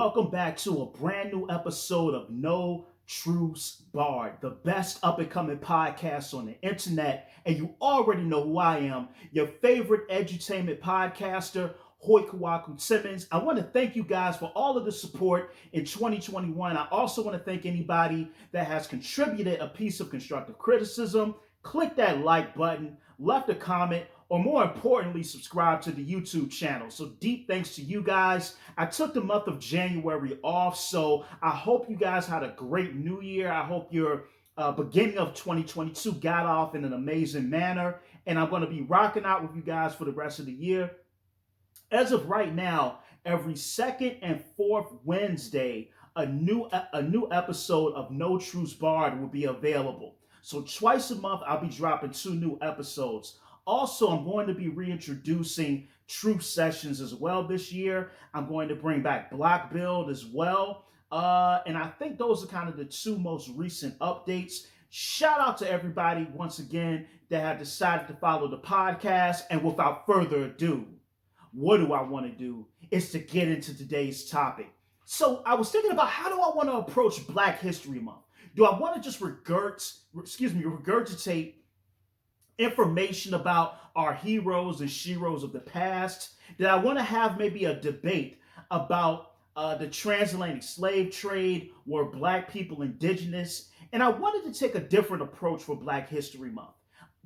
Welcome back to a brand new episode of No Truths Barred, the best up and coming podcast on the internet. And you already know who I am, your favorite edutainment podcaster, Hoy Kawaku Simmons. I want to thank you guys for all of the support in 2021. I also want to thank anybody that has contributed a piece of constructive criticism. Click that like button, left a comment, or more importantly, subscribe to the YouTube channel. So deep thanks to you guys. I took the month of January off, so I hope you guys had a great new year. I hope your beginning of 2022 got off in an amazing manner, and I'm going to be rocking out with you guys for the rest of the year. As of right now, every second and fourth Wednesday, a new episode of No Truths Barred will be available. So twice a month, I'll be dropping 2 new episodes. Also, I'm going to be reintroducing Truth Sessions as well this year. I'm going to bring back Black Build as well. And I think those are kind of the 2 most recent updates. Shout out to everybody once again that have decided to follow the podcast. And without further ado, what do I want to do is to get into today's topic. So I was thinking about, how do I want to approach Black History Month? Do I want to just regurgitate information about our heroes and sheroes of the past? Did I want to have maybe a debate about the transatlantic slave trade? Were Black people indigenous? And I wanted to take a different approach for Black History Month.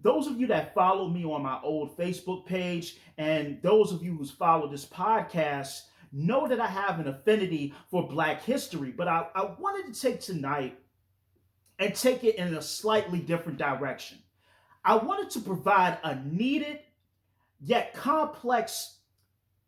Those of you that follow me on my old Facebook page and those of you who's followed this podcast know that I have an affinity for Black history, but I wanted to take tonight and take it in a slightly different direction. I wanted to provide a needed yet complex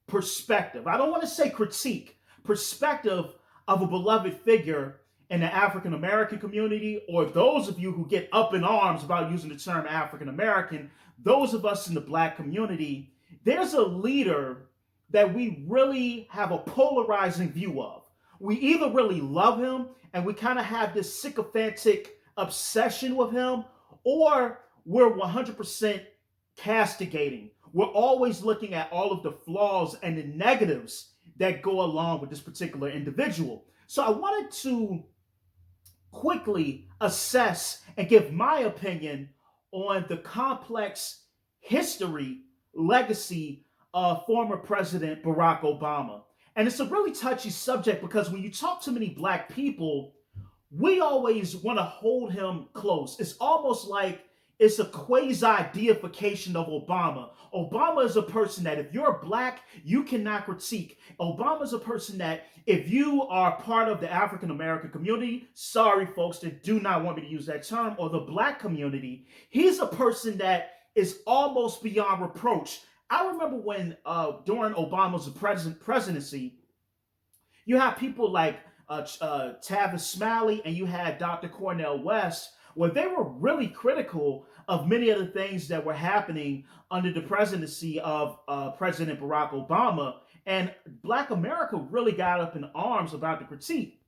perspective. I don't want to say critique, perspective of a beloved figure in the African American community, or those of you who get up in arms about using the term African American, those of us in the Black community. There's a leader that we really have a polarizing view of. We either really love him and we kind of have this sycophantic obsession with him, or we're 100% castigating. We're always looking at all of the flaws and the negatives that go along with this particular individual. So I wanted to quickly assess and give my opinion on the complex history, legacy of former President Barack Obama. And it's a really touchy subject because when you talk to many Black people, we always want to hold him close. It's almost like it's a quasi-deification of Obama. Obama is a person that if you're Black, you cannot critique. Obama is a person that if you are part of the African American community, sorry folks that do not want me to use that term, or the Black community, he's a person that is almost beyond reproach. I remember when during Obama's presidency, you have people like Tavis Smiley and you had Dr. Cornel West, where they were really critical of many of the things that were happening under the presidency of President Barack Obama. And Black America really got up in arms about the critique.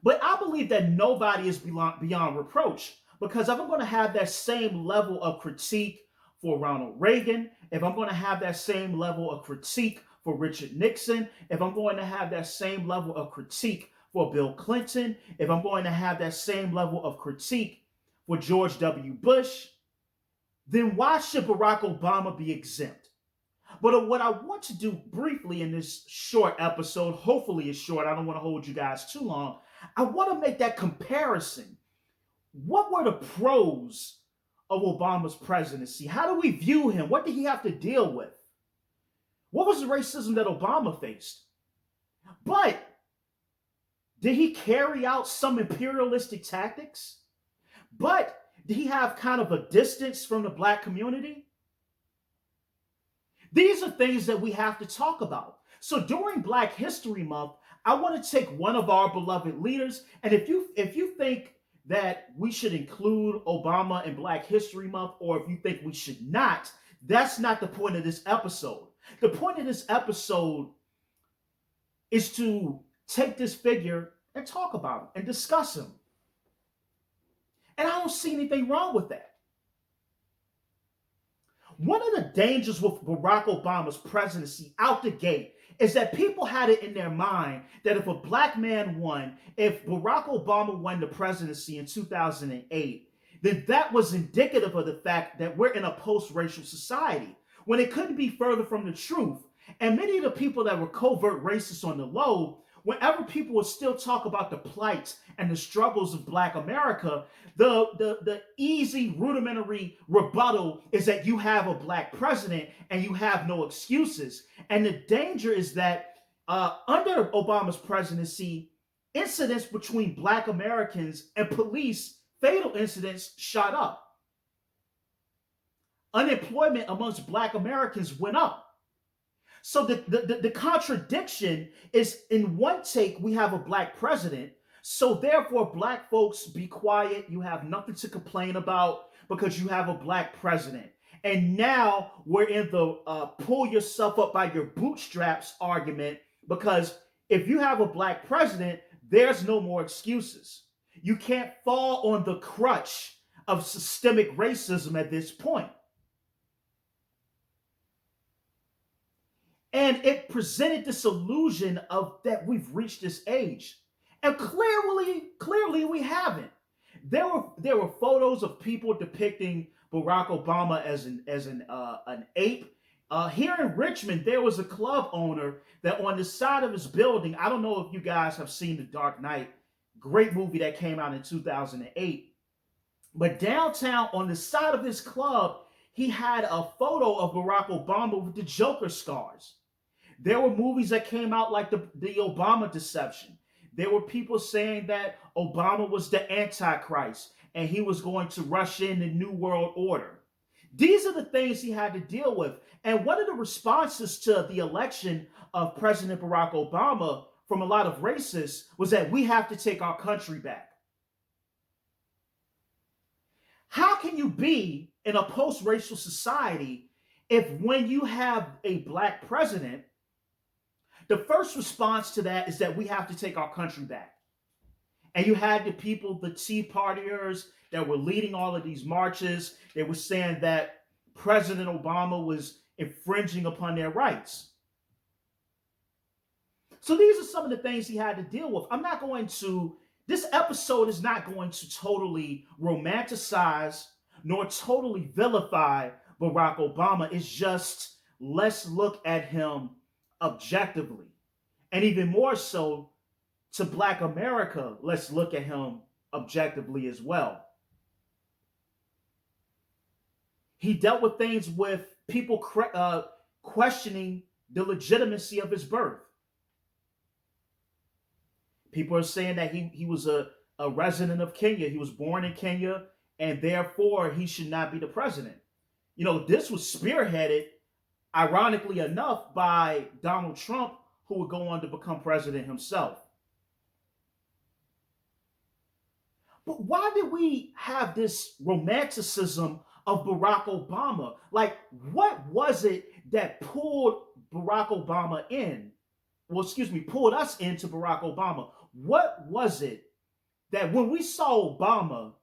But I believe that nobody is beyond reproach, because if I'm going to have that same level of critique for Ronald Reagan, if I'm going to have that same level of critique for Richard Nixon, if I'm going to have that same level of critique for Bill Clinton, if I'm going to have that same level of critique for George W. Bush, then why should Barack Obama be exempt? But what I want to do briefly in this short episode, hopefully it's short, I don't want to hold you guys too long, I want to make that comparison. What were the pros of Obama's presidency? How do we view him? What did he have to deal with? What was the racism that Obama faced? But did he carry out some imperialistic tactics? But did he have kind of a distance from the Black community? These are things that we have to talk about. So during Black History Month, I want to take one of our beloved leaders, and if you think that we should include Obama in Black History Month, or if you think we should not, that's not the point of this episode. The point of this episode is to take this figure and talk about him and discuss him. And I don't see anything wrong with that. One of the dangers with Barack Obama's presidency out the gate is that people had it in their mind that if a black man won, if Barack Obama won the presidency in 2008, then that was indicative of the fact that we're in a post-racial society, when it couldn't be further from the truth. And many of the people that were covert racists on the low, whenever people would still talk about the plight and the struggles of black America, the easy rudimentary rebuttal is that you have a black president and you have no excuses. And the danger is that under Obama's presidency, incidents between black Americans and police, fatal incidents, shot up. Unemployment amongst black Americans went up. So the contradiction is, in one take, we have a black president. So therefore, black folks, be quiet. You have nothing to complain about because you have a black president. And now we're in the pull yourself up by your bootstraps argument, because if you have a black president, there's no more excuses. You can't fall on the crutch of systemic racism at this point. And it presented this illusion of that we've reached this age. And clearly we haven't. There were photos of people depicting Barack Obama as an ape. Here in Richmond, there was a club owner that on the side of his building, I don't know if you guys have seen The Dark Knight, great movie that came out in 2008. But downtown on the side of his club, he had a photo of Barack Obama with the Joker scars. There were movies that came out like the Obama Deception. There were people saying that Obama was the Antichrist and he was going to rush in the New World Order. These are the things he had to deal with. And one of the responses to the election of President Barack Obama from a lot of racists was that we have to take our country back. How can you be in a post-racial society if when you have a black president, the first response to that is that we have to take our country back? And you had the people, the Tea Partiers that were leading all of these marches. They were saying that President Obama was infringing upon their rights. So these are some of the things he had to deal with. This episode is not going to totally romanticize nor totally vilify Barack Obama. It's just, let's look at him objectively. And even more so, to Black America, let's look at him objectively as well. He dealt with things with people questioning the legitimacy of his birth. People are saying that he was a resident of Kenya. He was born in Kenya, and therefore he should not be the president. You know, this was spearheaded, ironically enough, by Donald Trump, who would go on to become president himself. But why did we have this romanticism of Barack Obama? Like, what was it that pulled Barack Obama in? Well, excuse me, pulled us into Barack Obama. What was it that when we saw Obama,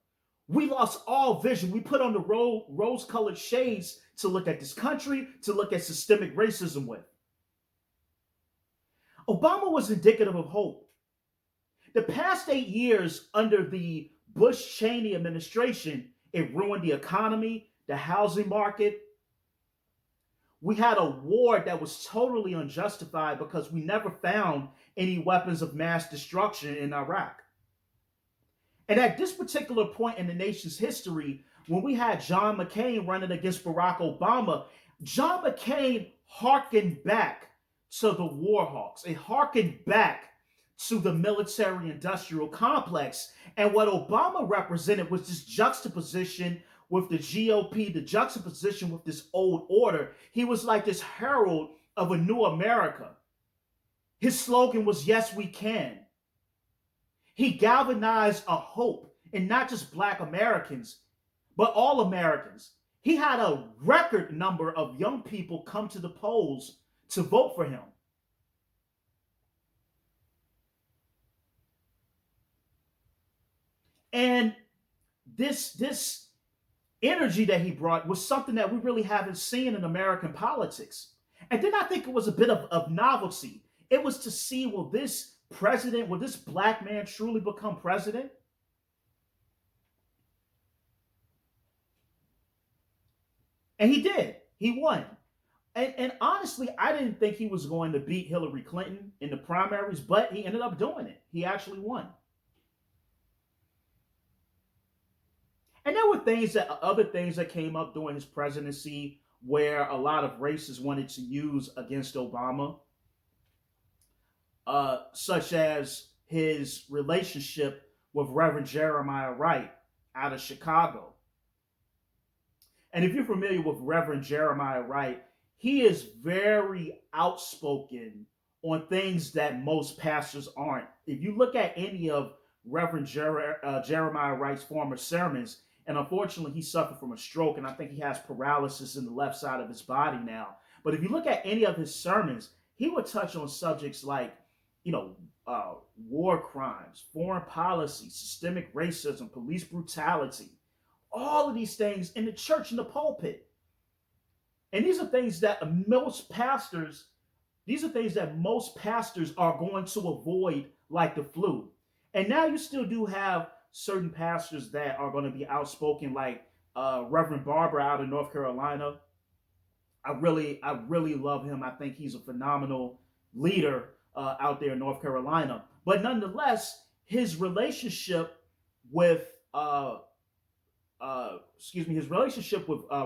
we lost all vision? We put on the rose-colored shades to look at this country, to look at systemic racism with. Obama was indicative of hope. The past 8 years under the Bush-Cheney administration, it ruined the economy, the housing market. We had a war that was totally unjustified because we never found any weapons of mass destruction in Iraq. And at this particular point in the nation's history, when we had John McCain running against Barack Obama, John McCain hearkened back to the war hawks. It hearkened back to the military-industrial complex. And what Obama represented was this juxtaposition with the GOP, the juxtaposition with this old order. He was like this herald of a new America. His slogan was, "Yes, we can." He galvanized a hope in not just Black Americans, but all Americans. He had a record number of young people come to the polls to vote for him. And this energy that he brought was something that we really haven't seen in American politics. And then I think it was a bit of novelty. It was to see, will this black man truly become president? And he did. He won. And honestly, I didn't think he was going to beat Hillary Clinton in the primaries, but he ended up doing it. He actually won. And there were other things that came up during his presidency where a lot of racists wanted to use against Obama, such as his relationship with Reverend Jeremiah Wright out of Chicago. And if you're familiar with Reverend Jeremiah Wright, he is very outspoken on things that most pastors aren't. If you look at any of Jeremiah Wright's former sermons, and unfortunately he suffered from a stroke, and I think he has paralysis in the left side of his body now. But if you look at any of his sermons, he would touch on subjects like, you know, war crimes, foreign policy, systemic racism, police brutality, all of these things in the church, in the pulpit. And these are things that most pastors are going to avoid like the flu. And now you still do have certain pastors that are going to be outspoken, like Reverend Barber out of North Carolina. I really love him. I think he's a phenomenal leader out there in North Carolina. But nonetheless, his relationship with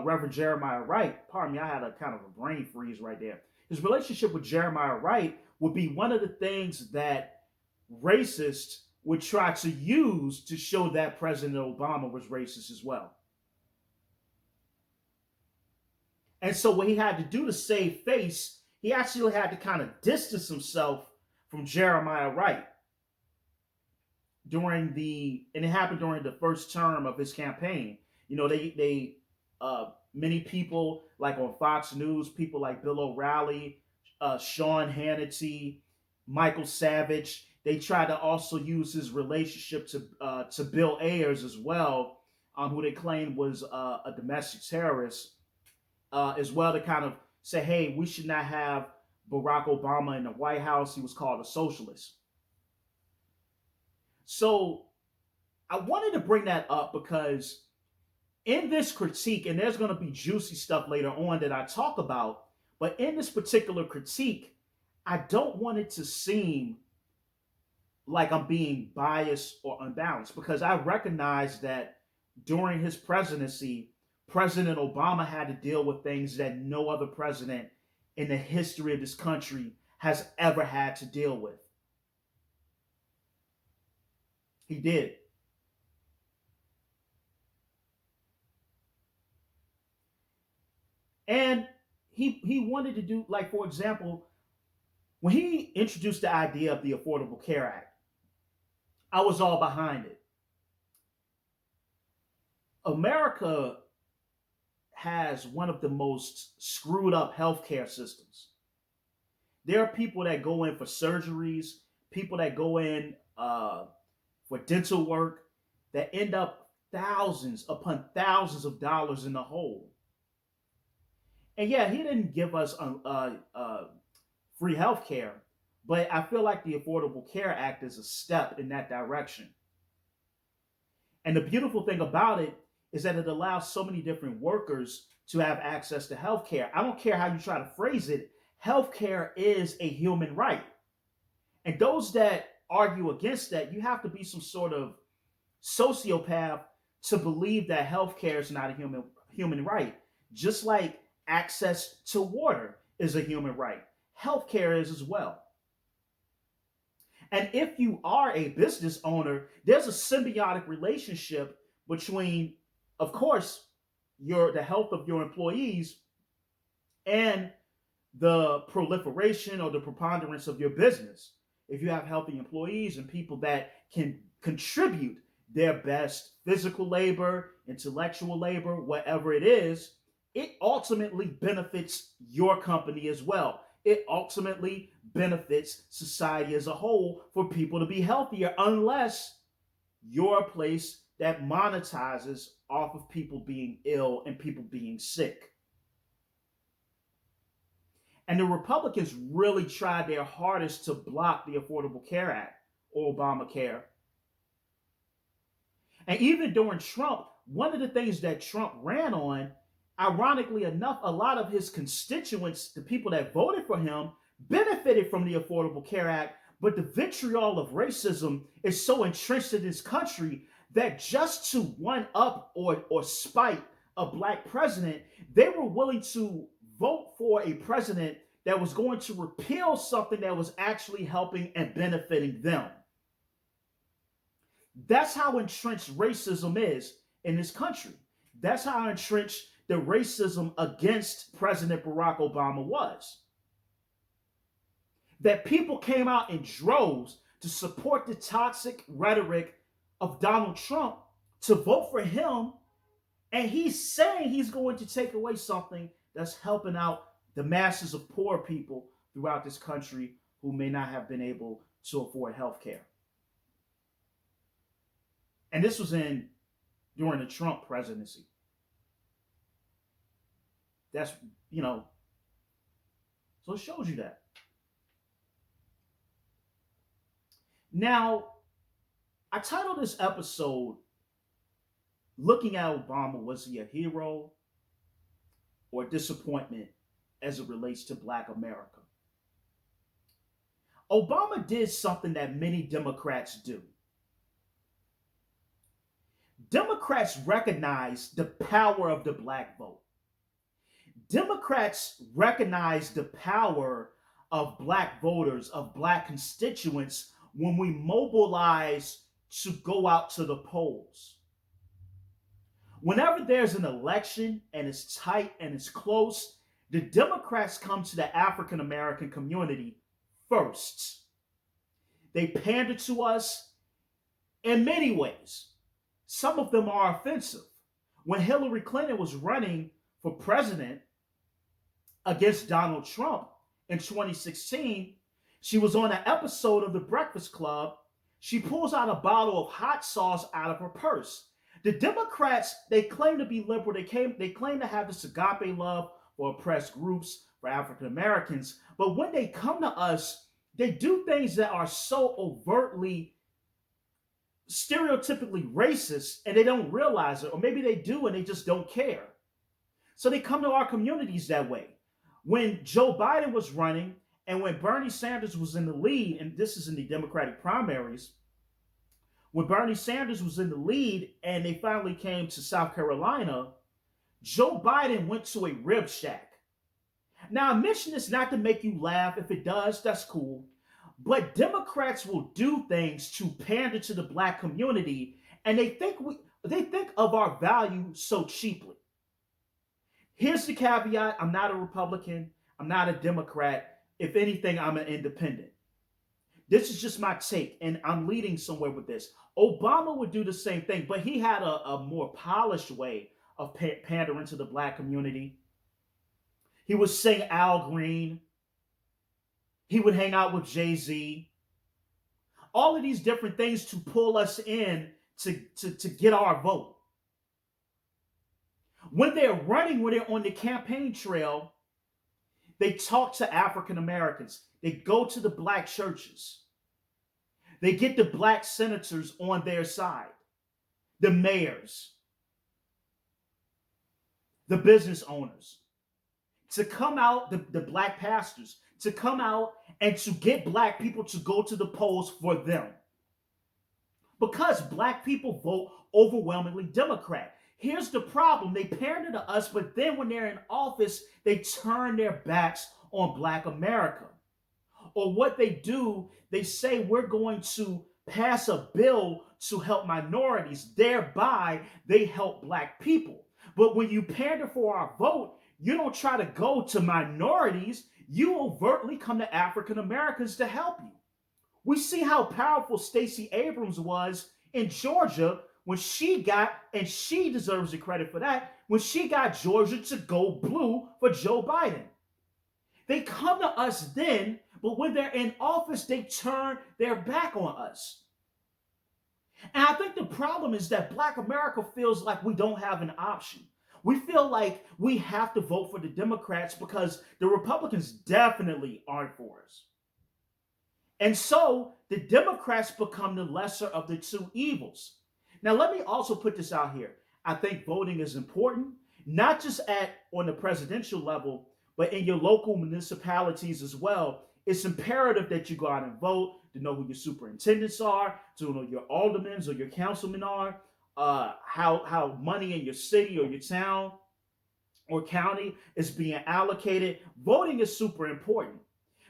Reverend Jeremiah Wright. Pardon me, I had a kind of a brain freeze right there. His relationship with Jeremiah Wright would be one of the things that racists would try to use to show that President Obama was racist as well. And so what he had to do to save face, he actually had to kind of distance himself from Jeremiah Wright and it happened during the first term of his campaign. You know, many people like on Fox News, people like Bill O'Reilly, Sean Hannity, Michael Savage, they tried to also use his relationship to Bill Ayers as well, who they claimed was a domestic terrorist, as well, to kind of say, hey, we should not have Barack Obama in the White House. He was called a socialist. So I wanted to bring that up because in this critique, and there's going to be juicy stuff later on that I talk about, but in this particular critique, I don't want it to seem like I'm being biased or unbalanced, because I recognize that during his presidency, President Obama had to deal with things that no other president in the history of this country has ever had to deal with. He did. And he wanted to do, like, for example, when he introduced the idea of the Affordable Care Act, I was all behind it. America has one of the most screwed up healthcare systems. There are people that go in for surgeries, people that go in for dental work that end up thousands upon thousands of dollars in the hole. And yeah, he didn't give us free health care, but I feel like the Affordable Care Act is a step in that direction. And the beautiful thing about it is that it allows so many different workers to have access to health care. I don't care how you try to phrase it, health care is a human right. And those that argue against that, you have to be some sort of sociopath to believe that health care is not a human right. Just like access to water is a human right, health care is as well. And if you are a business owner, there's a symbiotic relationship between, of course, the health of your employees and the proliferation or the preponderance of your business. If you have healthy employees and people that can contribute their best physical labor, intellectual labor, whatever it is, it ultimately benefits your company as well. It ultimately benefits society as a whole for people to be healthier, unless you're a place that monetizes off of people being ill and people being sick. And the Republicans really tried their hardest to block the Affordable Care Act or Obamacare. And even during Trump, one of the things that Trump ran on, ironically enough, a lot of his constituents, the people that voted for him, benefited from the Affordable Care Act. But the vitriol of racism is so entrenched in this country that just to one up or spite a black president, they were willing to vote for a president that was going to repeal something that was actually helping and benefiting them. That's how entrenched racism is in this country. That's how entrenched the racism against President Barack Obama was. That people came out in droves to support the toxic rhetoric of Donald Trump, to vote for him, and he's saying he's going to take away something that's helping out the masses of poor people throughout this country who may not have been able to afford health care. And this was during the Trump presidency. That's, so it shows you that. Now, I titled this episode, Looking at Obama, Was He a Hero or Disappointment as it relates to Black America? Obama did something that many Democrats do. Democrats recognize the power of the Black vote. Democrats recognize the power of Black voters, of Black constituents, when we mobilize to go out to the polls. Whenever there's an election and it's tight and it's close, the Democrats come to the African American community first. They pander to us in many ways. Some of them are offensive. When Hillary Clinton was running for president against Donald Trump in 2016, she was on an episode of The Breakfast Club. She pulls out a bottle of hot sauce out of her purse. The Democrats, they claim to be liberal. They claim to have this agape love for oppressed groups, for African Americans. But when they come to us, they do things that are so overtly, stereotypically racist, and they don't realize it. Or maybe they do and they just don't care. So they come to our communities that way. When Joe Biden was running, and when Bernie Sanders was in the lead, and this is in the Democratic primaries, when Bernie Sanders was in the lead and they finally came to South Carolina, Joe Biden went to a rib shack. Now, I mention this not to make you laugh. If it does, that's cool. But Democrats will do things to pander to the Black community, and they think of our value so cheaply. Here's the caveat. I'm not a Republican. I'm not a Democrat. If anything, I'm an independent. This is just my take, and I'm leading somewhere with this. Obama would do the same thing, but he had a more polished way of pandering to the Black community. He would sing Al Green. He would hang out with Jay-Z. All of these different things to pull us in to get our vote. When they're running, when they're on the campaign trail, they talk to African Americans. They go to the Black churches. They get the Black senators on their side, the mayors, the business owners, to come out, the Black pastors, to come out and to get Black people to go to the polls for them. Because Black people vote overwhelmingly Democrat. Here's the problem. They pander to us, but then when they're in office, they turn their backs on Black America. Or what they do, they say we're going to pass a bill to help minorities. Thereby, they help Black people. But when you pander for our vote, you don't try to go to minorities. You overtly come to African Americans to help you. We see how powerful Stacey Abrams was in Georgia when she got, and she deserves the credit for that, when she got Georgia to go blue for Joe Biden. They come to us then, but when they're in office, they turn their back on us. And I think the problem is that Black America feels like we don't have an option. We feel like we have to vote for the Democrats because the Republicans definitely aren't for us. And so the Democrats become the lesser of the two evils. Now, let me also put this out here. I think voting is important, not just at on the presidential level, but in your local municipalities as well. It's imperative that you go out and vote to know who your superintendents are, to know your aldermen or your councilmen are, how money in your city or your town or county is being allocated. Voting is super important.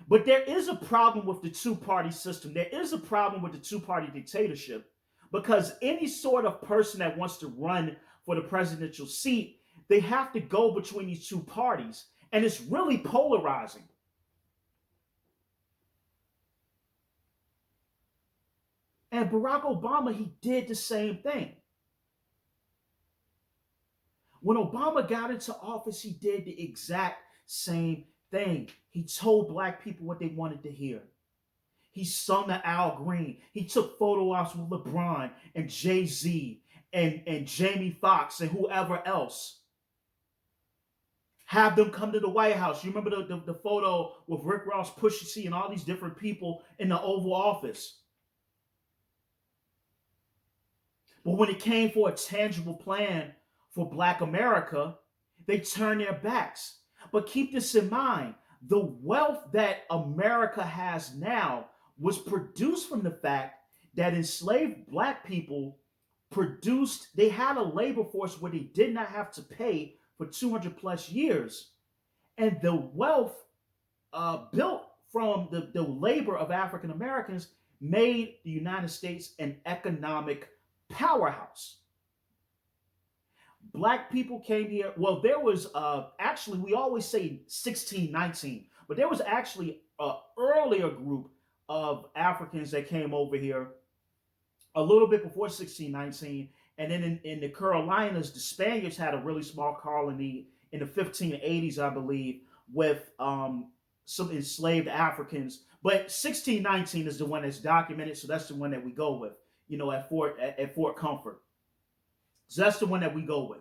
But there is a problem with the two party system. There is a problem with the two party dictatorship because any sort of person that wants to run for the presidential seat, they have to go between these two parties. And it's really polarizing. And Barack Obama, he did the same thing. When Obama got into office, he did the exact same thing. He told black people what they wanted to hear. He sung to Al Green. He took photo ops with LeBron and Jay-Z and Jamie Foxx and whoever else. Have them come to the White House. You remember the photo with Rick Ross, Pusha T, and all these different people in the Oval Office. But when it came for a tangible plan for Black America, they turned their backs. But keep this in mind, the wealth that America has now was produced from the fact that enslaved Black people they had a labor force where they did not have to pay for 200 plus years. And the wealth built from the labor of African Americans made the United States an economic powerhouse. Black people came here. Well, there was actually, we always say 1619, but there was actually an earlier group of Africans that came over here a little bit before 1619. And then in the Carolinas, the Spaniards had a really small colony in the 1580s, I believe, with some enslaved Africans. But 1619 is the one that's documented, so that's the one that we go with, at Fort Comfort. So that's the one that we go with.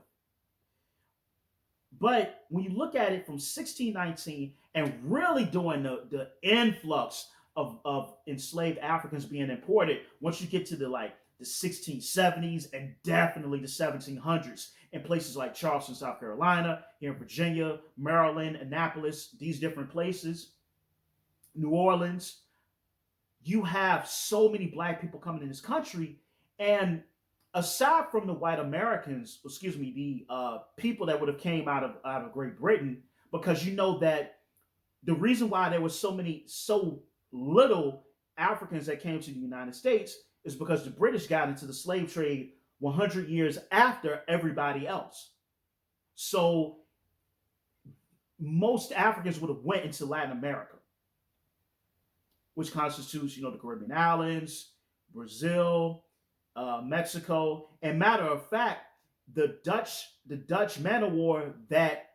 But when you look at it from 1619 and really during the influx of enslaved Africans being imported, once you get to the 1670s and definitely the 1700s in places like Charleston, South Carolina, here in Virginia, Maryland, Annapolis, these different places, New Orleans, you have so many Black people coming in this country. And aside from the white Americans, the people that would have came out of Great Britain, because you know that the reason why there was so little Africans that came to the United States is because the British got into the slave trade 100 years after everybody else. So most Africans would have went into Latin America, which constitutes, the Caribbean islands, Brazil, Mexico. And matter of fact, the Dutch man of war that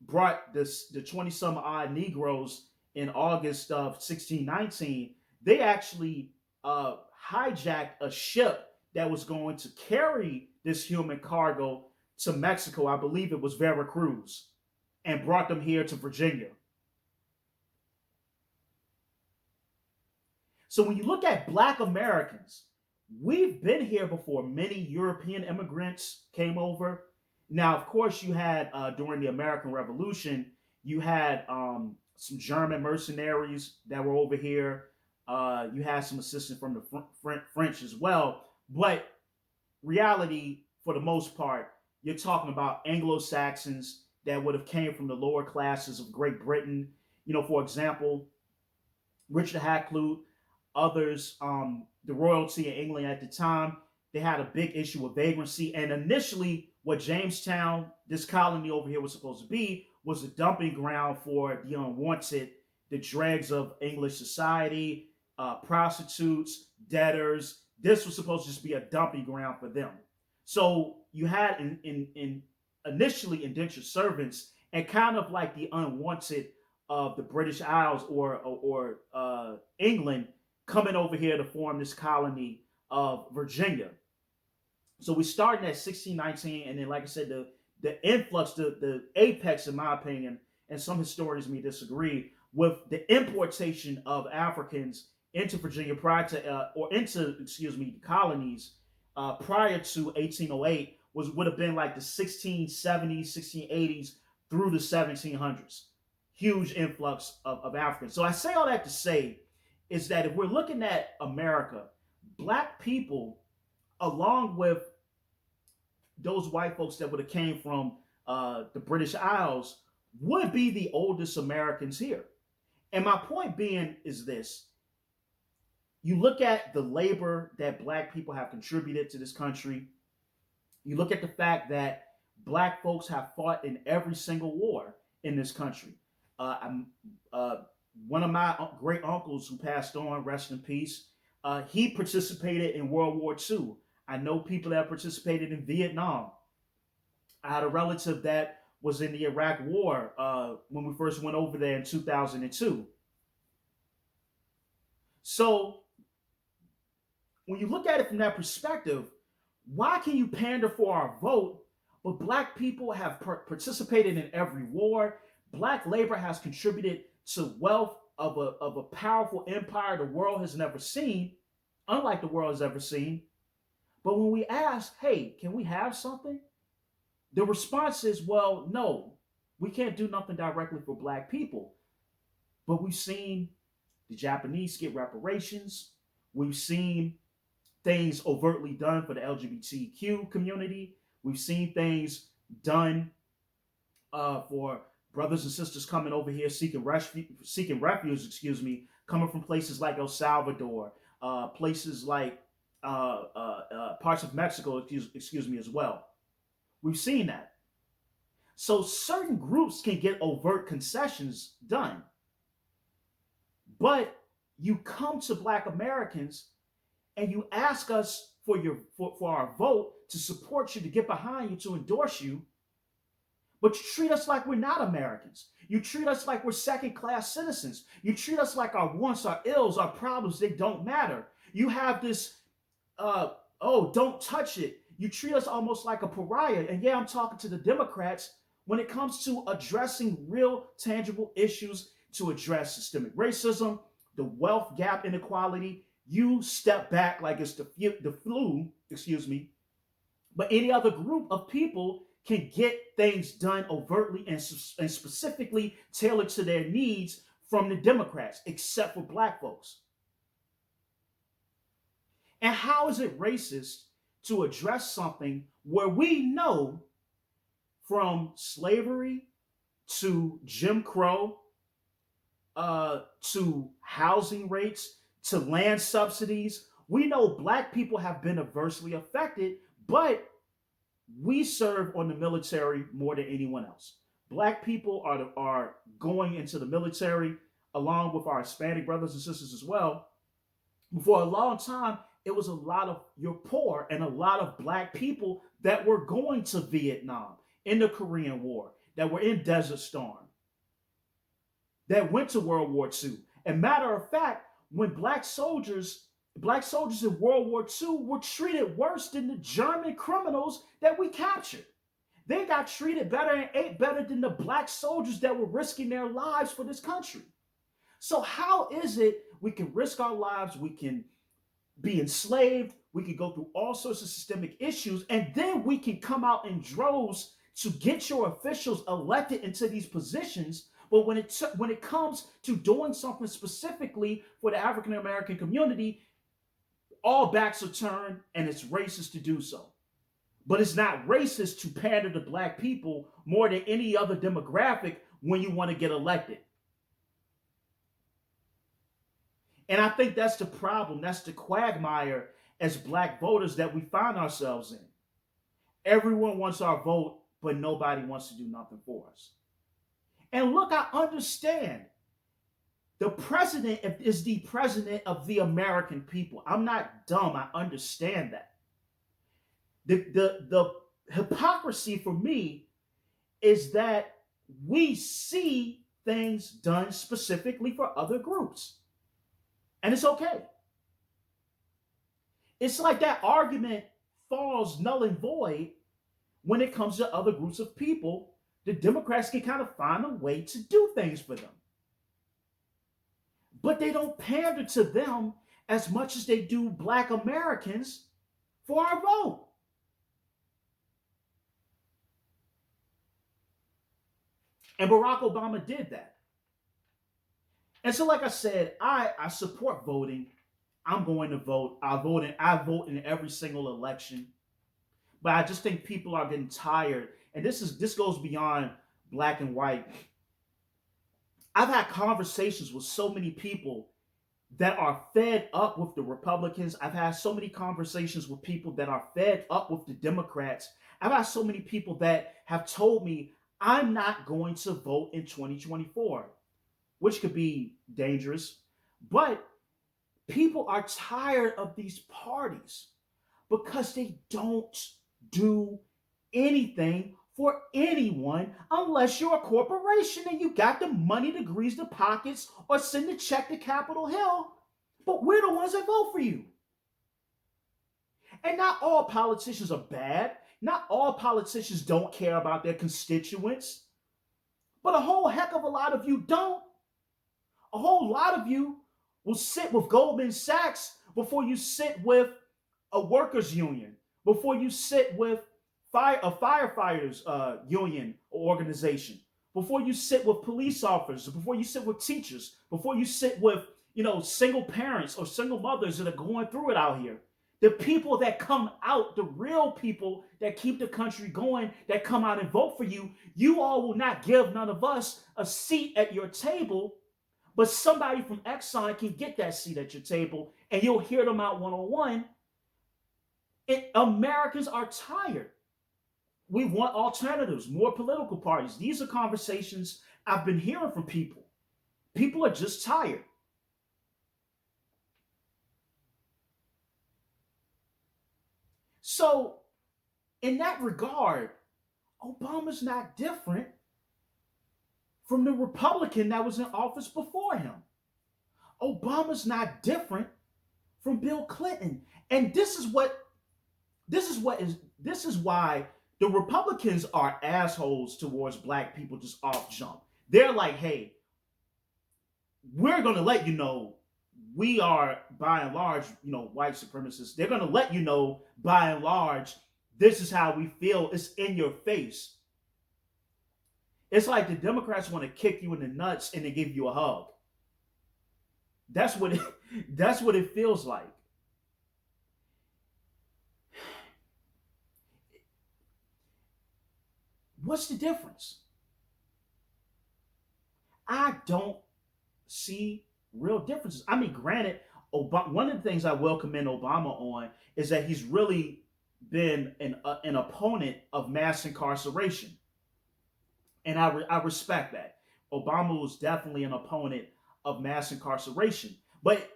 brought the 20 some odd Negroes in August of 1619, they actually hijacked a ship that was going to carry this human cargo to Mexico. I believe it was Veracruz, and brought them here to Virginia. So when you look at Black Americans, we've been here before many European immigrants came over. Now, of course, you had during the American Revolution, you had some German mercenaries that were over here. You had some assistance from the French as well. But reality, for the most part, you're talking about Anglo-Saxons that would have came from the lower classes of Great Britain. For example, Richard Hakluyt, others, the royalty in England at the time, they had a big issue with vagrancy. And initially, what Jamestown, this colony over here, was supposed to be, was a dumping ground for the unwanted, the dregs of English society, prostitutes, debtors. This was supposed to just be a dumping ground for them. So you had in initially indentured servants and kind of like the unwanted of the British Isles or England coming over here to form this colony of Virginia. So we started at 1619, and then, like I said, the influx, the apex, in my opinion, and some historians may disagree, with the importation of Africans into Virginia prior to, or into, excuse me, colonies prior to 1808 would have been like the 1670s, 1680s through the 1700s. Huge influx of Africans. So I say all that to say is that if we're looking at America, black people, along with those white folks that would have came from the British Isles, would be the oldest Americans here. And my point being is this: you look at the labor that black people have contributed to this country. You look at the fact that black folks have fought in every single war in this country. I'm, one of my great uncles who passed on, rest in peace, he participated in World War II. I know people that participated in Vietnam. I had a relative that was in the Iraq War when we first went over there in 2002. So when you look at it from that perspective, why can you pander for our vote, but black people have participated in every war? Black labor has contributed to wealth of a powerful empire the world has never seen, unlike the world has ever seen. But when we ask, hey, can we have something? The response is, well, no, we can't do nothing directly for black people. But we've seen the Japanese get reparations. We've seen things overtly done for the LGBTQ community. We've seen things done for brothers and sisters coming over here seeking refuge, coming from places like El Salvador, places like parts of Mexico, excuse me, as well. We've seen that. So certain groups can get overt concessions done. But you come to black Americans and you ask us for our vote, to support you, to get behind you, to endorse you, but you treat us like we're not Americans. You treat us like we're second-class citizens. You treat us like our wants, our ills, our problems, they don't matter. You have this, don't touch it. You treat us almost like a pariah. And yeah, I'm talking to the Democrats when it comes to addressing real, tangible issues to address systemic racism, the wealth gap inequality. You step back like it's the flu, but any other group of people can get things done overtly and specifically tailored to their needs from the Democrats, except for black folks. And how is it racist to address something where we know, from slavery to Jim Crow to housing rates to land subsidies, we know black people have been adversely affected, but we serve on the military more than anyone else. Black people are going into the military along with our Hispanic brothers and sisters as well. For a long time, it was a lot of your poor and a lot of black people that were going to Vietnam, in the Korean War, that were in Desert Storm, that went to World War II. And matter of fact, when black soldiers in World War II were treated worse than the German criminals that we captured. They got treated better and ate better than the black soldiers that were risking their lives for this country. So how is it we can risk our lives, we can be enslaved, we can go through all sorts of systemic issues, and then we can come out in droves to get your officials elected into these positions? But when it comes to doing something specifically for the African American community, all backs are turned, and it's racist to do so. But it's not racist to pander to black people more than any other demographic when you want to get elected. And I think that's the problem. That's the quagmire as black voters that we find ourselves in. Everyone wants our vote, but nobody wants to do nothing for us. And look, I understand. The president is the president of the American people. I'm not dumb. I understand that. The hypocrisy for me is that we see things done specifically for other groups. And it's okay. It's like that argument falls null and void when it comes to other groups of people. The Democrats can kind of find a way to do things for them, but they don't pander to them as much as they do Black Americans for our vote. And Barack Obama did that. And so, like I said, I support voting. I'm going to vote. I vote in every single election. But I just think people are getting tired. And this goes beyond black and white. I've had conversations with so many people that are fed up with the Republicans. I've had so many conversations with people that are fed up with the Democrats. I've had so many people that have told me I'm not going to vote in 2024, which could be dangerous. But people are tired of these parties because they don't do anything for anyone unless you're a corporation and you got the money to grease the pockets or send a check to Capitol Hill. But we're the ones that vote for you. And not all politicians are bad. Not all politicians don't care about their constituents. But a whole heck of a lot of you don't. A whole lot of you will sit with Goldman Sachs before you sit with a workers' union, before you sit with a firefighters union or organization, before you sit with police officers, before you sit with teachers, before you sit with single parents or single mothers that are going through it out here. The people that come out, the real people that keep the country going, that come out and vote for you, you all will not give none of us a seat at your table, but somebody from Exxon can get that seat at your table and you'll hear them out one-on-one. And Americans are tired. We want alternatives, more political parties. These are conversations I've been hearing from people. People are just tired. So, in that regard, Obama's not different from the Republican that was in office before him. Obama's not different from Bill Clinton. And this is why the Republicans are assholes towards black people just off jump. They're like, hey, we're going to let you know we are, by and large, white supremacists. They're going to let you know, by and large, this is how we feel. It's in your face. It's like the Democrats want to kick you in the nuts and they give you a hug. That's what it feels like. What's the difference? I don't see real differences. I mean, granted, one of the things I will commend Obama on is that he's really been an opponent of mass incarceration. And I respect that. Obama was definitely an opponent of mass incarceration. But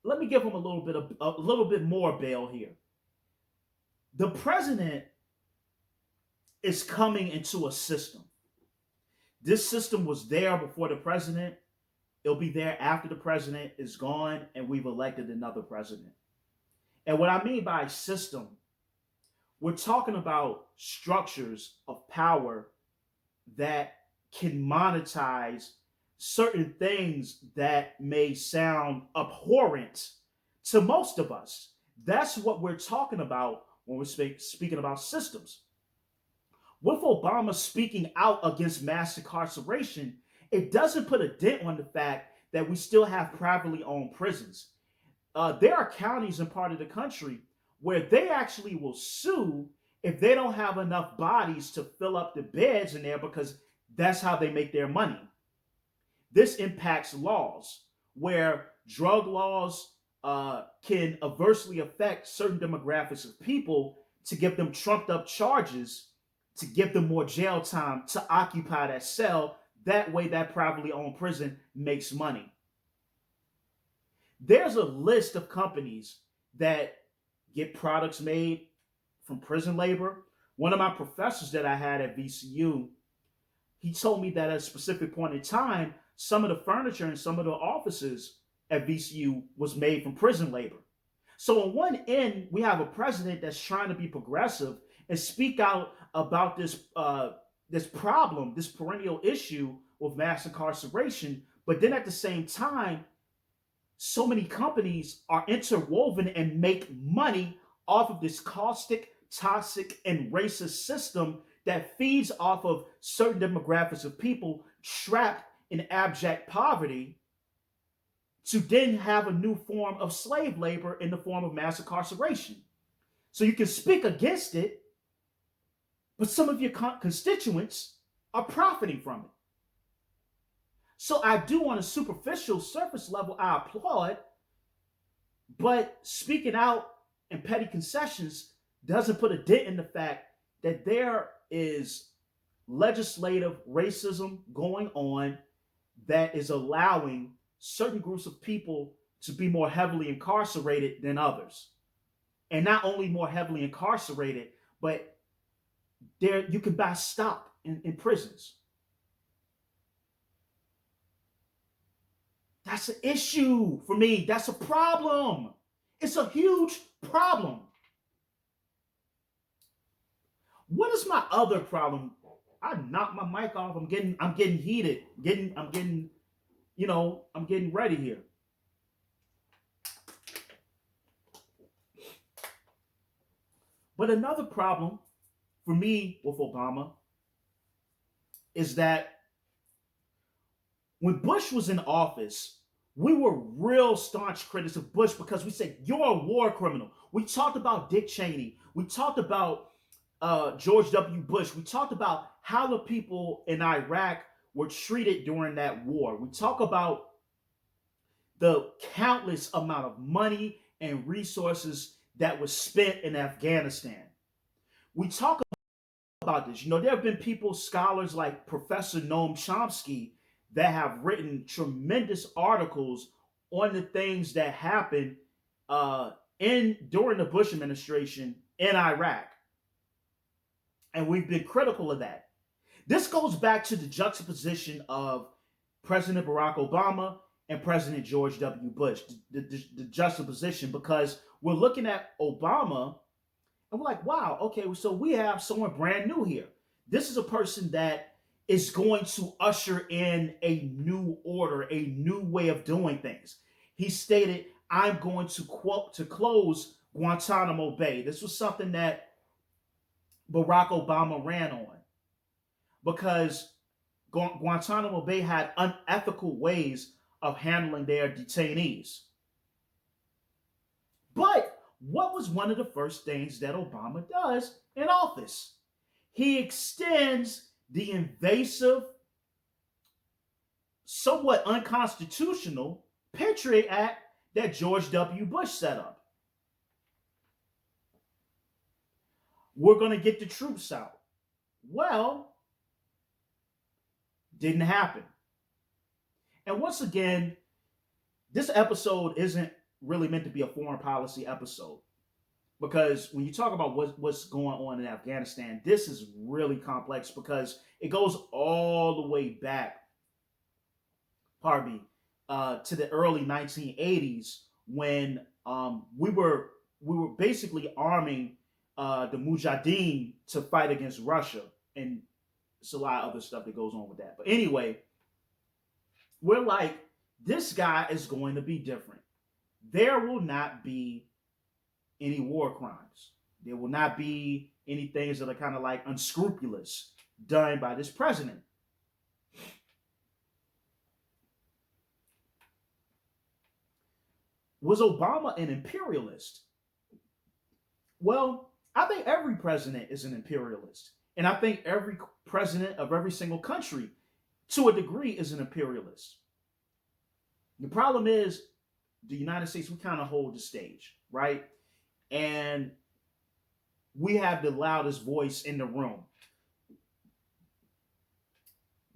let me give him a little bit more bail here. The president is coming into a system. This system was there before the president. It'll be there after the president is gone and we've elected another president. And what I mean by system, we're talking about structures of power that can monetize certain things that may sound abhorrent to most of us. That's what we're talking about when we're speaking about systems. With Obama speaking out against mass incarceration, it doesn't put a dent on the fact that we still have privately owned prisons. There are counties and part of the country where they actually will sue if they don't have enough bodies to fill up the beds in there because that's how they make their money. This impacts laws where drug laws can adversely affect certain demographics of people to give them trumped up charges, to give them more jail time to occupy that cell. That way, that privately owned prison makes money. There's a list of companies that get products made from prison labor. One of my professors that I had at VCU, he told me that at a specific point in time, some of the furniture and some of the offices at VCU was made from prison labor. So on one end, we have a president that's trying to be progressive and speak out about this problem, this perennial issue with mass incarceration. But then at the same time, so many companies are interwoven and make money off of this caustic, toxic, and racist system that feeds off of certain demographics of people trapped in abject poverty to then have a new form of slave labor in the form of mass incarceration. So you can speak against it, but some of your constituents are profiting from it. So I do, on a superficial surface level, I applaud, but speaking out in petty concessions doesn't put a dent in the fact that there is legislative racism going on that is allowing certain groups of people to be more heavily incarcerated than others. And not only more heavily incarcerated, but there you can buy stock in prisons. That's an issue for me. That's a problem. It's a huge problem. What is my other problem? I knocked my mic off. I'm getting heated. I'm getting ready here. But another problem for me with Obama is that when Bush was in office, we were real staunch critics of Bush because we said, you're a war criminal. We talked about Dick Cheney. We talked about George W. Bush. We talked about how the people in Iraq were treated during that war. We talk about the countless amount of money and resources that was spent in Afghanistan. We talk about this. There have been people, scholars like Professor Noam Chomsky, that have written tremendous articles on the things that happened during the Bush administration in Iraq. And we've been critical of that. This goes back to the juxtaposition of President Barack Obama and President George W. Bush, the juxtaposition, because we're looking at Obama and we're like, wow, okay, so we have someone brand new here. This is a person that is going to usher in a new order, a new way of doing things. He stated, I'm going to close Guantanamo Bay. This was something that Barack Obama ran on because Guantanamo Bay had unethical ways of handling their detainees. But what was one of the first things that Obama does in office? He extends the invasive, somewhat unconstitutional Patriot Act that George W. Bush set up. We're going to get the troops out. Well, didn't happen. And once again, this episode isn't really meant to be a foreign policy episode. Because when you talk about what's going on in Afghanistan, this is really complex because it goes all the way back, to the early 1980s when we were basically arming the Mujahideen to fight against Russia, and it's a lot of other stuff that goes on with that. But anyway, we're like, this guy is going to be different. There will not be any war crimes. There will not be any things that are kind of like unscrupulous done by this president. Was Obama an imperialist? Well, I think every president is an imperialist. And I think every president of every single country, to a degree, is an imperialist. The problem is, the United States, we kind of hold the stage, right? And we have the loudest voice in the room.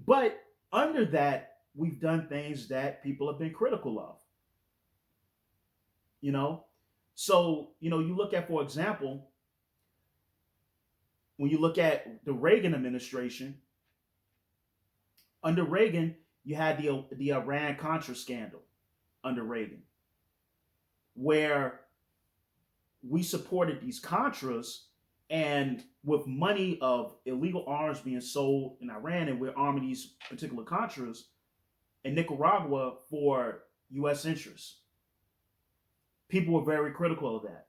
But under that, we've done things that people have been critical of. So, you look at, for example, when you look at the Reagan administration, under Reagan, you had the Iran Contra scandal under Reagan, where we supported these Contras, and with money of illegal arms being sold in Iran, and we're arming these particular Contras in Nicaragua for U.S. interests. People were very critical of that.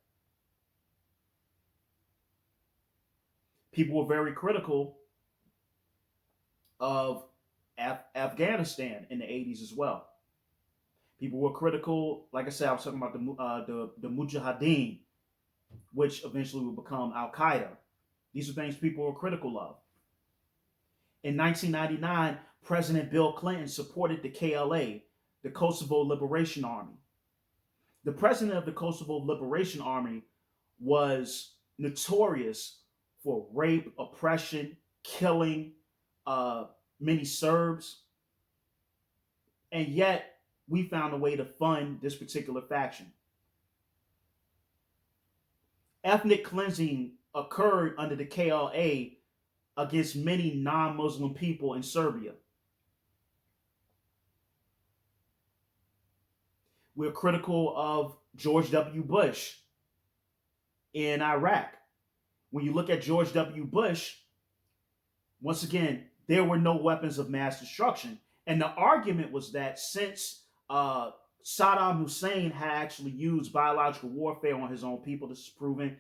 People were very critical of Afghanistan in the 80s as well. People were critical, like I said, I was talking about the Mujahideen, which eventually would become Al Qaeda. These are things people were critical of. In 1999, President Bill Clinton supported the KLA, the Kosovo Liberation Army. The president of the Kosovo Liberation Army was notorious for rape, oppression, killing many Serbs, and yet we found a way to fund this particular faction. Ethnic cleansing occurred under the KLA against many non-Muslim people in Serbia. We're critical of George W. Bush in Iraq. When you look at George W. Bush, once again, there were no weapons of mass destruction. And the argument was that since Saddam Hussein had actually used biological warfare on his own people, this is proven,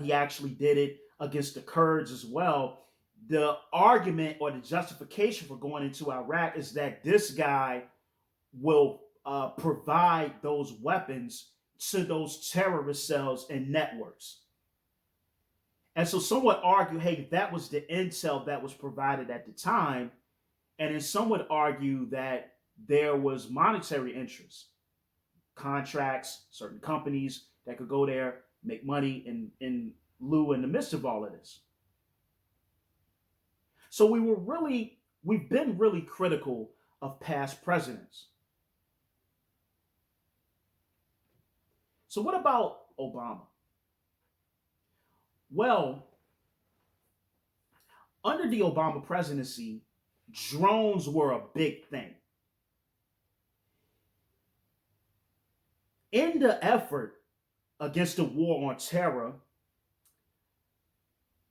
he actually did it against the Kurds as well. The argument or the justification for going into Iraq is that this guy will provide those weapons to those terrorist cells and networks. And so some would argue, hey, that was the intel that was provided at the time. And then some would argue that there was monetary interest, contracts, certain companies that could go there, make money in lieu in the midst of all of this. So we've been really critical of past presidents. So what about Obama? Well, under the Obama presidency, drones were a big thing. In the effort against the war on terror,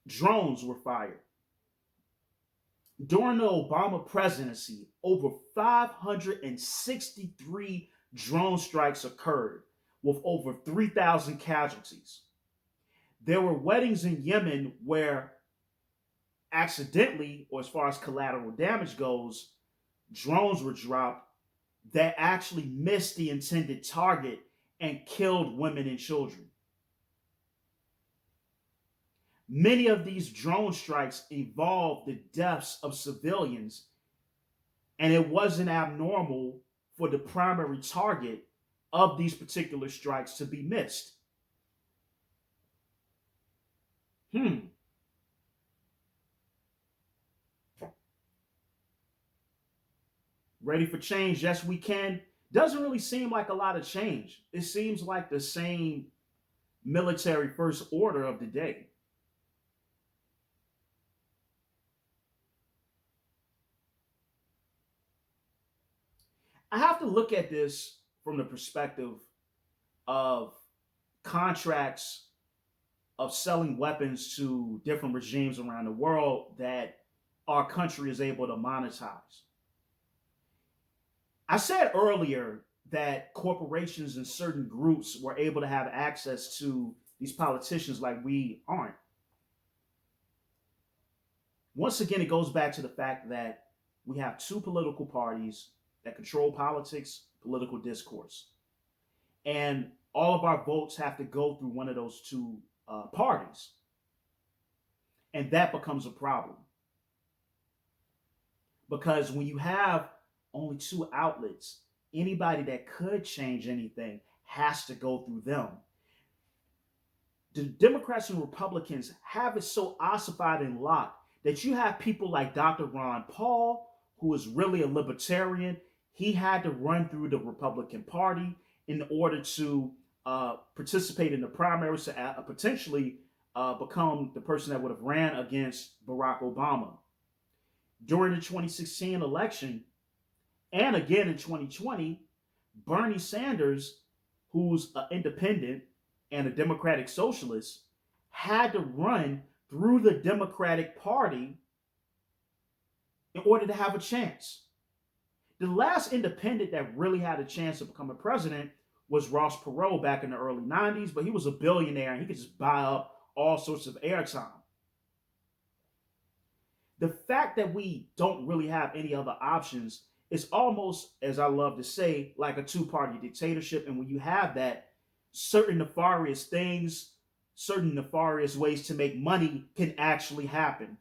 drones were fired. During the Obama presidency, over 563 drone strikes occurred with over 3,000 casualties. There were weddings in Yemen where accidentally, or as far as collateral damage goes, drones were dropped that actually missed the intended target and killed women and children. Many of these drone strikes involved the deaths of civilians, and it wasn't abnormal for the primary target of these particular strikes to be missed. Ready for change? Yes, we can. Doesn't really seem like a lot of change. It seems like the same military first order of the day. I have to look at this from the perspective of contracts of selling weapons to different regimes around the world that our country is able to monetize. I said earlier that corporations and certain groups were able to have access to these politicians like we aren't. Once again, it goes back to the fact that we have two political parties that control politics, political discourse. And all of our votes have to go through one of those two parties. And that becomes a problem. Because when you have only two outlets, anybody that could change anything has to go through them. The Democrats and Republicans have it so ossified and locked that you have people like Dr. Ron Paul, who is really a libertarian. He had to run through the Republican Party in order to participate in the primaries to potentially become the person that would have ran against Barack Obama. During the 2016 election, and again in 2020, Bernie Sanders, who's an independent, and a Democratic Socialist had to run through the Democratic Party in order to have a chance. The last independent that really had a chance of becoming president was Ross Perot back in the early 90s, but he was a billionaire and he could just buy up all sorts of airtime. The fact that we don't really have any other options is almost, as I love to say, like a two-party dictatorship. And when you have that, certain nefarious things, certain nefarious ways to make money can actually happen.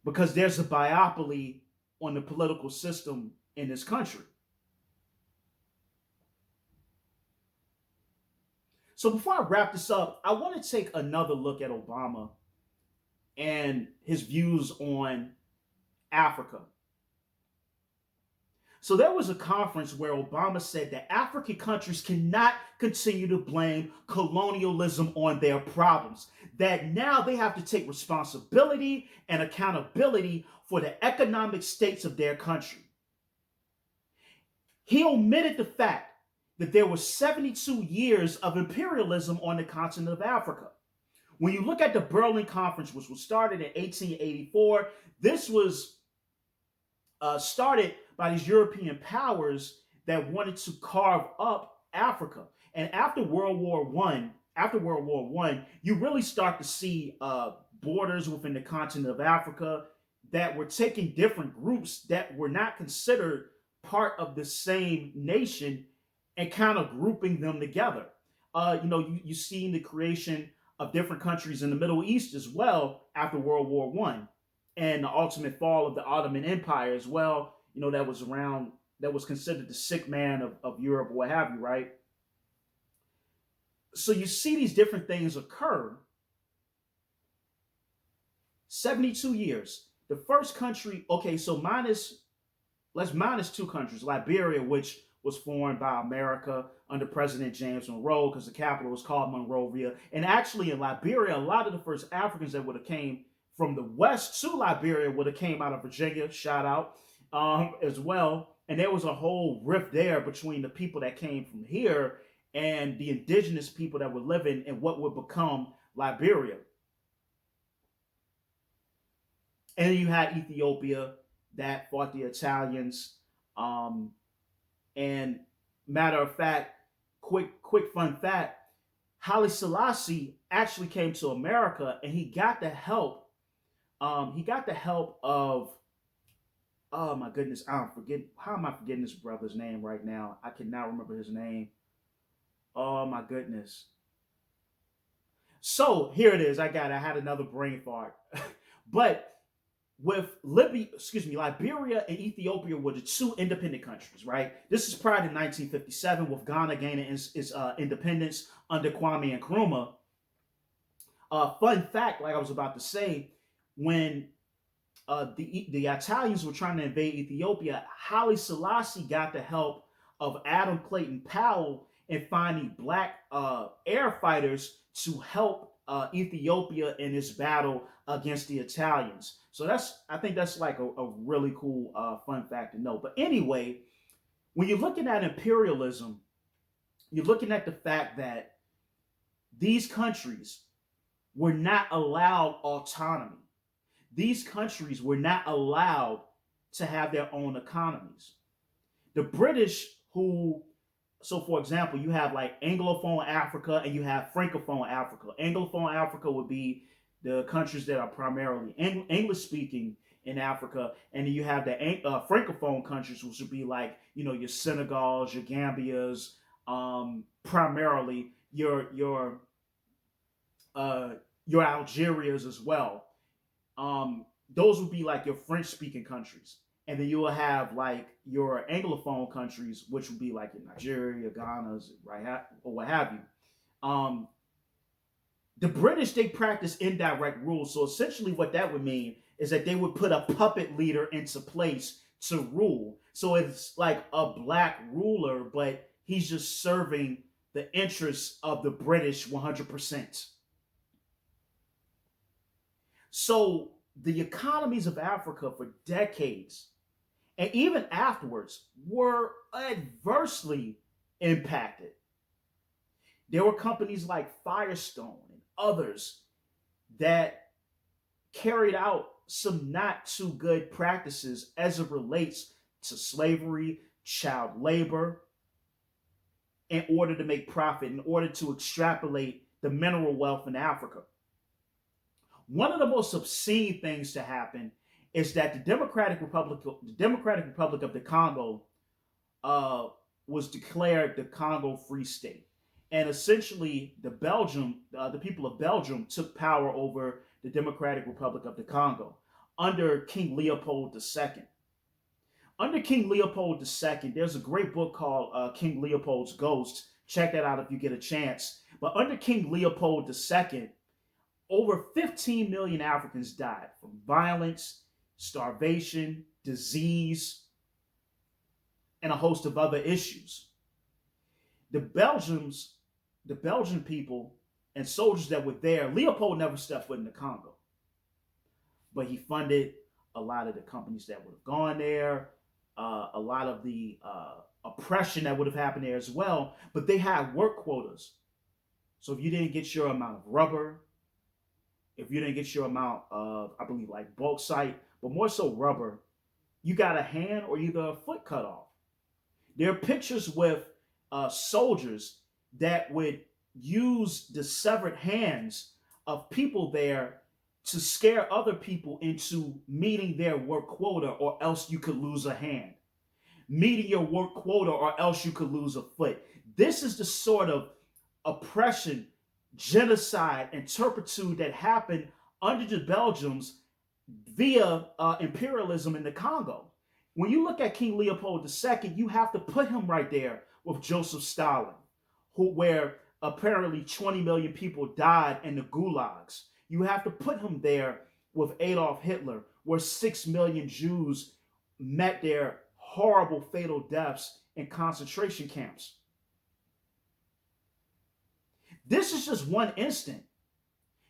Because there's a biopoly on the political system in this country. So before I wrap this up, I want to take another look at Obama and his views on Africa. So there was a conference where Obama said that African countries cannot continue to blame colonialism on their problems, that now they have to take responsibility and accountability for the economic states of their country. He omitted the fact that there were 72 years of imperialism on the continent of Africa. When you look at the Berlin Conference, which was started in 1884, this was started by these European powers that wanted to carve up Africa. And after World War I, you really start to see borders within the continent of Africa that were taking different groups that were not considered part of the same nation and kind of grouping them together. You see the creation of different countries in the Middle East as well after World War I, and the ultimate fall of the Ottoman Empire as well. That was considered the sick man of Europe, or what have you, right? So you see these different things occur. 72 years. The first country, okay, so let's minus two countries, Liberia, which was formed by America under President James Monroe, because the capital was called Monrovia. And actually in Liberia, a lot of the first Africans that would have came from the west to Liberia would have came out of Virginia, shout out, as well. And there was a whole rift there between the people that came from here and the indigenous people that were living in what would become Liberia. And then you had Ethiopia that fought the Italians. And matter of fact, quick fun fact, Haile Selassie actually came to America and he got the help. He got the help of, oh my goodness, how am I forgetting this brother's name right now? I cannot remember his name. Oh my goodness. So here it is. I had another brain fart. But with Liberia and Ethiopia were the two independent countries, right? This is prior to 1957, with Ghana gaining its independence under Kwame Nkrumah. Fun fact, like I was about to say, when the Italians were trying to invade Ethiopia, Haile Selassie got the help of Adam Clayton Powell in finding black air fighters to help Ethiopia in this battle against the Italians. So I think that's like a really cool fun fact to know. But anyway, when you're looking at imperialism, you're looking at the fact that these countries were not allowed autonomy. These countries were not allowed to have their own economies. The British, so for example, you have like Anglophone Africa and you have Francophone Africa. Anglophone Africa would be the countries that are primarily English speaking in Africa. And then you have the Francophone countries, which would be like, your Senegals, your Gambias, primarily your Algerias as well. Those would be like your French speaking countries. And then you will have like your Anglophone countries, which would be like in Nigeria, Ghana, right, or what have you. The British, they practice indirect rule. So essentially what that would mean is that they would put a puppet leader into place to rule. So it's like a black ruler, but he's just serving the interests of the British 100%. So the economies of Africa for decades, and even afterwards, were adversely impacted. There were companies like Firestone and others that carried out some not too good practices as it relates to slavery, child labor, in order to make profit, in order to extrapolate the mineral wealth in Africa. One of the most obscene things to happen is that the Democratic Republic of the Congo uh, was declared the Congo Free State, and essentially the people of Belgium took power over the Democratic Republic of the Congo under King Leopold II. Under King Leopold II, there's a great book called King Leopold's Ghost. Check that out if you get a chance. But under King Leopold II, over 15 million Africans died from violence, starvation, disease, and a host of other issues. The Belgians, the Belgian people and soldiers that were there, Leopold never stepped foot in the Congo, but he funded a lot of the companies that would have gone there, a lot of the oppression that would have happened there as well. But they had work quotas. So if you didn't get your amount of rubber, if you didn't get your amount of, I believe, like bauxite, but more so rubber, you got a hand or either a foot cut off. There are pictures with soldiers that would use the severed hands of people there to scare other people into meeting their work quota, or else you could lose a hand. Meeting your work quota, or else you could lose a foot. This is the sort of oppression, genocide, and turpitude that happened under the Belgians via imperialism in the Congo. When you look at King Leopold II, you have to put him right there with Joseph Stalin, where apparently 20 million people died in the gulags. You have to put him there with Adolf Hitler, where 6 million Jews met their horrible, fatal deaths in concentration camps. This is just one instant.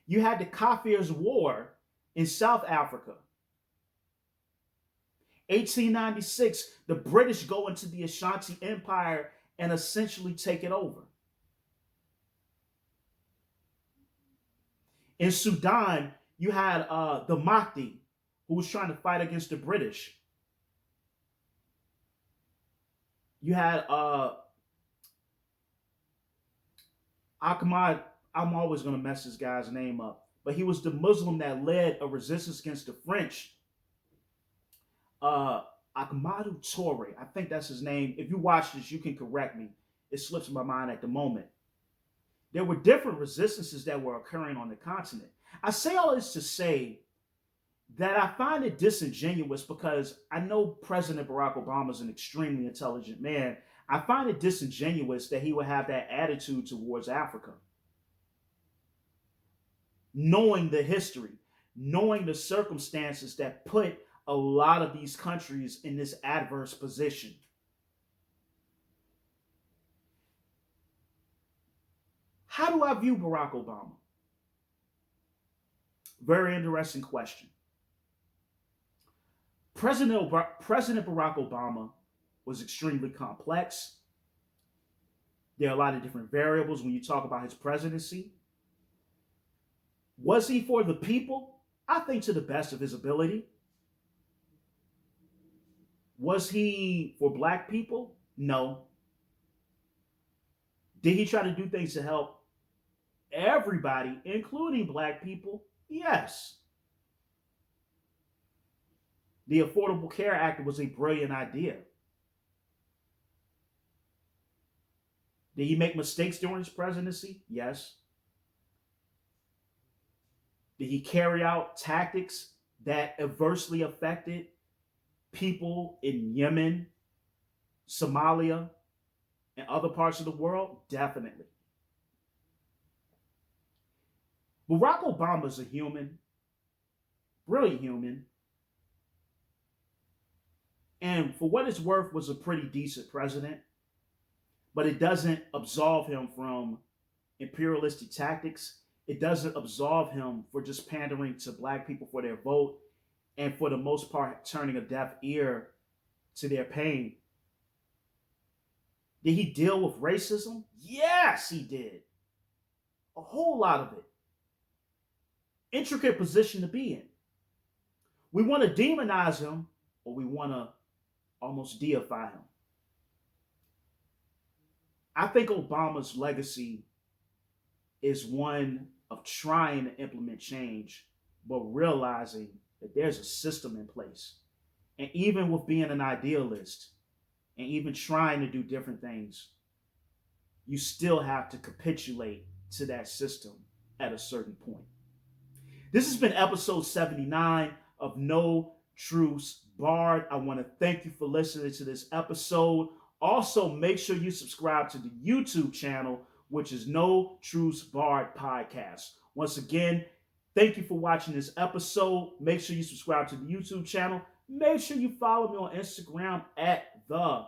You had the Kafir's War in South Africa. 1896, the British go into the Ashanti Empire and essentially take it over. In Sudan, you had the Mahdi, who was trying to fight against the British. You had Ahmad, I'm always going to mess this guy's name up, but he was the Muslim that led a resistance against the French. Ahmadou Toure, I think that's his name. If you watch this, you can correct me. It slips my mind at the moment. There were different resistances that were occurring on the continent. I say all this to say that I find it disingenuous, because I know President Barack Obama is an extremely intelligent man. I find it disingenuous that he would have that attitude towards Africa. Knowing the history, knowing the circumstances that put a lot of these countries in this adverse position. How do I view Barack Obama? Very interesting question. President Barack Obama was extremely complex. There are a lot of different variables when you talk about his presidency. Was he for the people? I think to the best of his ability. Was he for black people? No. Did he try to do things to help everybody, including black people? Yes. The Affordable Care Act was a brilliant idea. Did he make mistakes during his presidency? Yes. Did he carry out tactics that adversely affected people in Yemen, Somalia, and other parts of the world? Definitely. Barack Obama is a human, brilliant human, and for what it's worth, was a pretty decent president, but it doesn't absolve him from imperialistic tactics. It doesn't absolve him for just pandering to black people for their vote, and for the most part turning a deaf ear to their pain. Did he deal with racism? Yes, he did. A whole lot of it. Intricate position to be in. We want to demonize him, or we want to almost deify him. I think Obama's legacy is one of trying to implement change, but realizing that there's a system in place. And even with being an idealist and even trying to do different things, you still have to capitulate to that system at a certain point. This has been episode 79 of No Truths Barred. I want to thank you for listening to this episode. Also, make sure you subscribe to the YouTube channel, which is No Truths Barred Podcast. Once again, thank you for watching this episode. Make sure you subscribe to the YouTube channel. Make sure you follow me on Instagram at the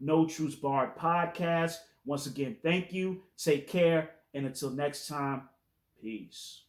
_No Truths Barred Podcast. Once again, thank you. Take care. And until next time, peace.